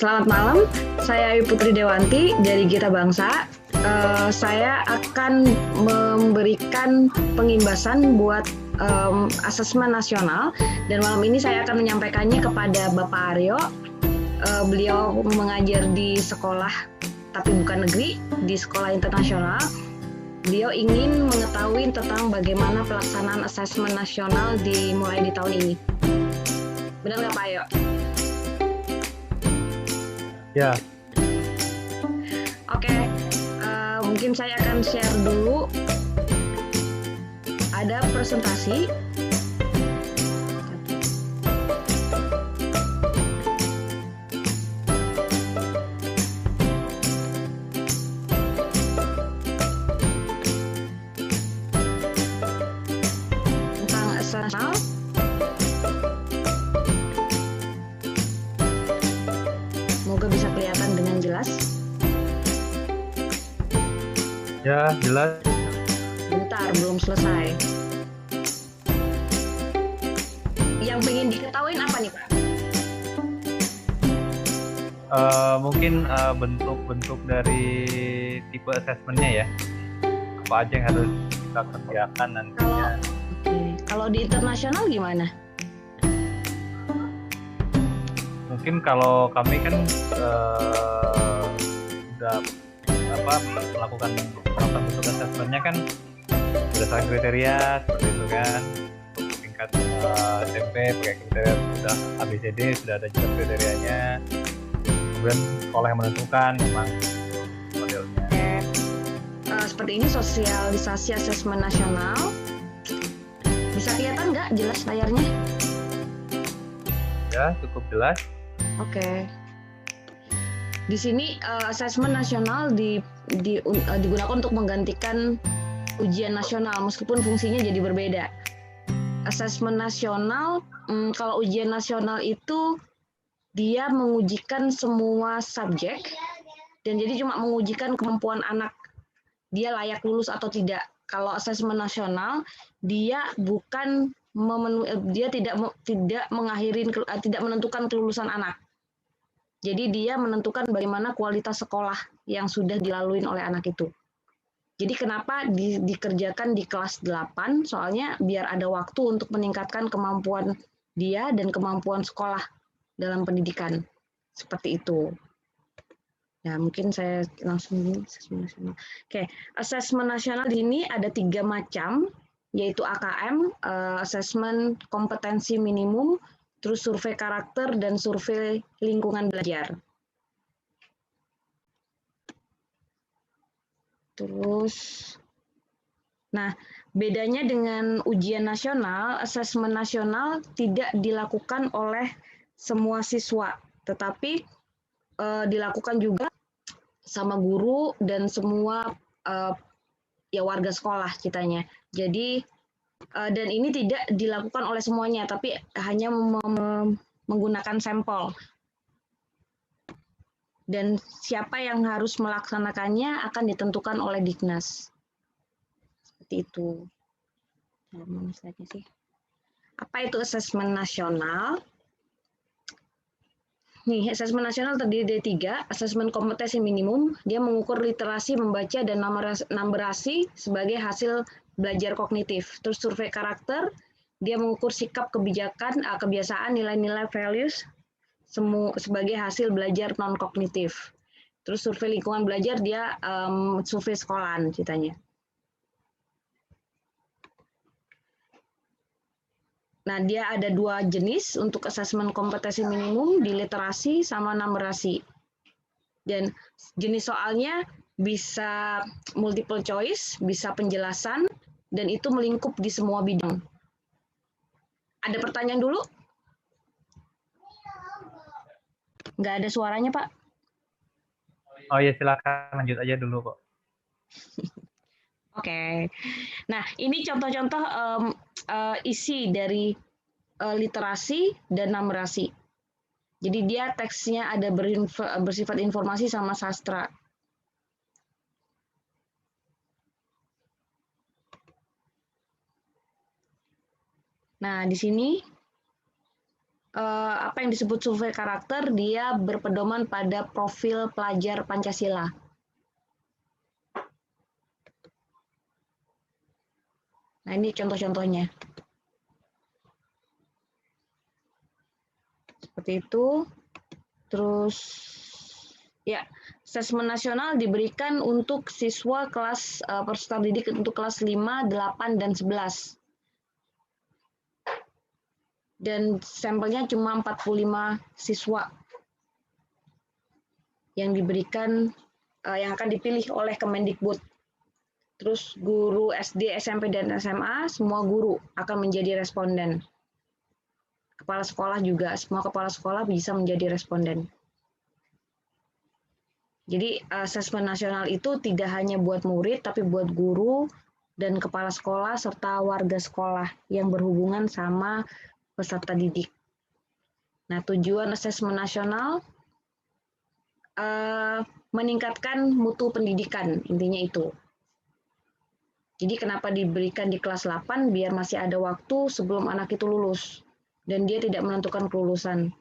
Selamat malam, saya Ayu Putri Dewanti dari Gita Bangsa. Saya akan memberikan pengimbasan buat asesmen nasional, dan malam ini saya akan menyampaikannya kepada Bapak Aryo. Beliau mengajar di sekolah tapi bukan negeri, di sekolah internasional. Beliau ingin mengetahui tentang bagaimana pelaksanaan asesmen nasional dimulai di tahun ini. Benar nggak Pak Aryo? Ya. Oke, mungkin saya akan share dulu. Ada presentasi. Tentang nasional. Semoga bisa kelihatan dengan jelas. Ya, jelas. Bentar, belum selesai. Yang pengen diketahuin apa nih, Pak? Mungkin bentuk-bentuk dari tipe assessment-nya ya. Apa aja yang harus kita kerjakan nantinya. Kalau di internasional gimana? Mungkin kalau kami kan sudah melakukan bentuk assessment-nya kan berdasarkan kriteria seperti itu kan. Untuk tingkat SMP pakai kriteria sudah ABCD, sudah ada juga kriterianya. Kemudian sekolah yang menentukan memang modelnya. Seperti ini sosialisasi asesmen nasional. Bisa kelihatan nggak jelas layarnya? Ya, cukup jelas. Oke. Di sini asesmen nasional digunakan untuk menggantikan ujian nasional meskipun fungsinya jadi berbeda. Asesmen nasional, kalau ujian nasional itu dia mengujikan semua subjek dan jadi cuma mengujikan kemampuan anak dia layak lulus atau tidak. Kalau asesmen nasional dia bukan dia tidak menentukan kelulusan anak. Jadi dia menentukan bagaimana kualitas sekolah yang sudah dilalui oleh anak itu. Jadi kenapa dikerjakan di kelas 8? Soalnya biar ada waktu untuk meningkatkan kemampuan dia dan kemampuan sekolah dalam pendidikan. Seperti itu. Ya, mungkin saya langsung asesmen nasional. Oke, asesmen nasional ini ada 3 macam, yaitu AKM, asesmen kompetensi minimum, terus survei karakter, dan survei lingkungan belajar. Terus, nah, bedanya dengan ujian nasional, asesmen nasional tidak dilakukan oleh semua siswa, tetapi dilakukan juga sama guru dan semua ya warga sekolah ceritanya. Jadi dan ini tidak dilakukan oleh semuanya, tapi hanya menggunakan sampel. Dan siapa yang harus melaksanakannya akan ditentukan oleh Dignas. Seperti itu. Mana slide-nya sih? Apa itu asesmen nasional? Nih, asesmen nasional terdiri dari 3, asesmen kompetensi minimum, dia mengukur literasi, membaca, dan numerasi sebagai hasil belajar kognitif. Terus survei karakter, dia mengukur sikap, kebiasaan, nilai-nilai values sebagai hasil belajar non-kognitif. Terus survei lingkungan belajar, dia survei sekolahan ceritanya. Nah, dia ada 2 jenis untuk asesmen kompetensi minimum di literasi sama numerasi. Dan jenis soalnya bisa multiple choice, bisa penjelasan, dan itu melingkup di semua bidang. Ada pertanyaan dulu? Nggak ada suaranya, Pak. Oh ya, silakan lanjut aja dulu kok. Oke. Nah, ini contoh-contoh isi dari literasi dan numerasi. Jadi dia teksnya ada bersifat informasi sama sastra. Nah, di sini apa yang disebut survei karakter, dia berpedoman pada profil pelajar Pancasila. Nah, ini contoh-contohnya. Seperti itu. Terus, ya, asesmen nasional diberikan untuk siswa kelas peserta didik untuk kelas 5, 8, dan 11. Dan sampelnya cuma 45 siswa yang diberikan, yang akan dipilih oleh Kemendikbud. Terus guru SD, SMP, dan SMA, semua guru akan menjadi responden. Kepala sekolah juga, semua kepala sekolah bisa menjadi responden. Jadi asesmen nasional itu tidak hanya buat murid, tapi buat guru dan kepala sekolah serta warga sekolah yang berhubungan sama peserta didik. Nah, tujuan asesmen nasional meningkatkan mutu pendidikan, intinya itu. Jadi kenapa diberikan di kelas 8? Biar masih ada waktu sebelum anak itu lulus. Dan dia tidak menentukan kelulusan.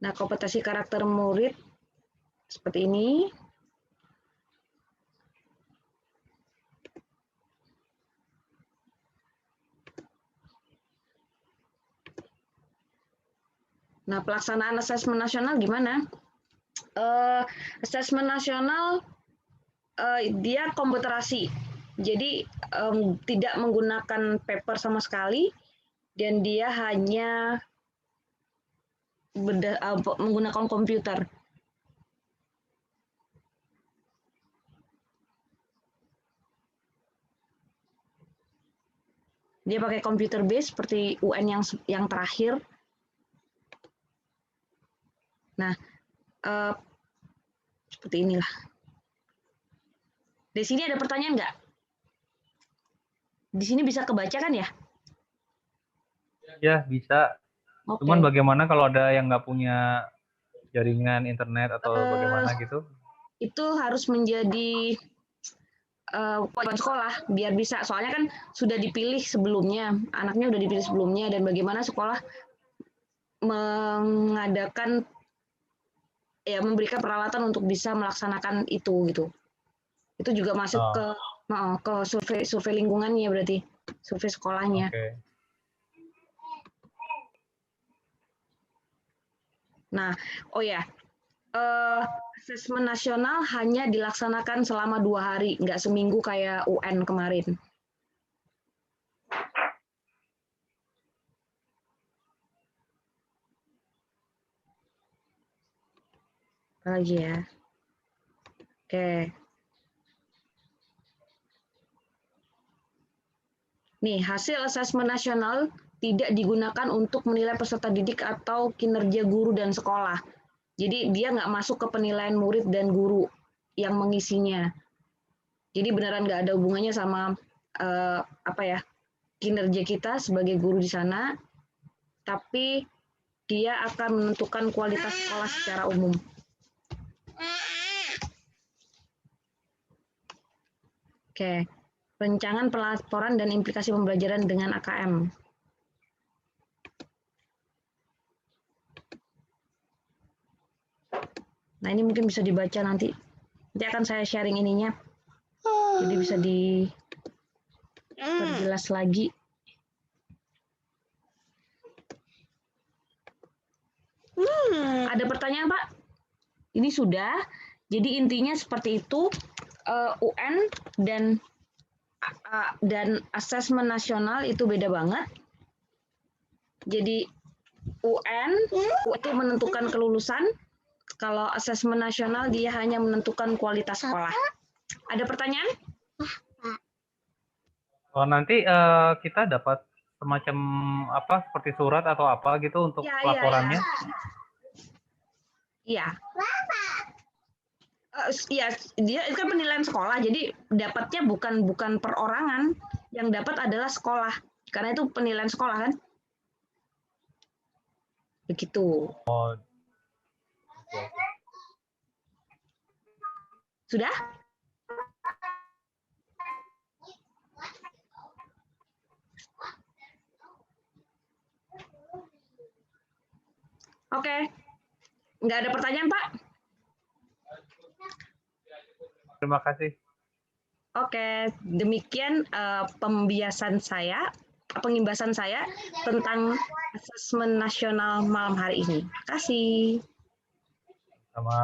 Nah, kompetensi karakter murid seperti ini. Nah, pelaksanaan asesmen nasional gimana? Asesmen nasional dia komputerasi. Jadi tidak menggunakan paper sama sekali dan dia hanya menggunakan komputer. Dia pakai computer base seperti UN yang terakhir. Nah, seperti inilah. Di sini ada pertanyaan nggak? Di sini bisa kebaca kan ya? Ya, bisa. Okay. Cuman bagaimana kalau ada yang nggak punya jaringan internet atau bagaimana gitu? Itu harus menjadi kewajiban sekolah biar bisa. Soalnya kan sudah dipilih sebelumnya, anaknya udah dipilih sebelumnya, dan bagaimana sekolah mengadakan ya memberikan peralatan untuk bisa melaksanakan itu gitu. Itu juga masuk ke survei lingkungannya berarti, survei sekolahnya. Okay. Nah, oh ya, asesmen nasional hanya dilaksanakan selama 2 hari, nggak seminggu kayak UN kemarin. Apa lagi ya? Oke. Nih, hasil asesmen nasional tidak digunakan untuk menilai peserta didik atau kinerja guru dan sekolah. Jadi dia nggak masuk ke penilaian murid dan guru yang mengisinya. Jadi beneran nggak ada hubungannya sama kinerja kita sebagai guru di sana, tapi dia akan menentukan kualitas sekolah secara umum. Oke, rencangan pelaporan dan implikasi pembelajaran dengan AKM. Nah, ini mungkin bisa dibaca nanti. Nanti akan saya sharing ininya. Jadi bisa diperjelas lagi. Ada pertanyaan, Pak? Ini sudah. Jadi intinya seperti itu. UN dan asesmen nasional itu beda banget. Jadi UN itu menentukan kelulusan. Kalau asesmen nasional dia hanya menentukan kualitas sekolah. Ada pertanyaan? Oh, nanti kita dapat semacam apa seperti surat atau apa gitu untuk laporannya? Iya. Iya, dia itu kan penilaian sekolah, jadi dapatnya bukan perorangan, yang dapat adalah sekolah, karena itu penilaian sekolah kan, begitu. Oh. Sudah? Oke. Nggak ada pertanyaan, Pak? Terima kasih. Oke, demikian pembiasan saya, pengimbasan saya tentang asesmen nasional malam hari ini. Terima kasih. Sama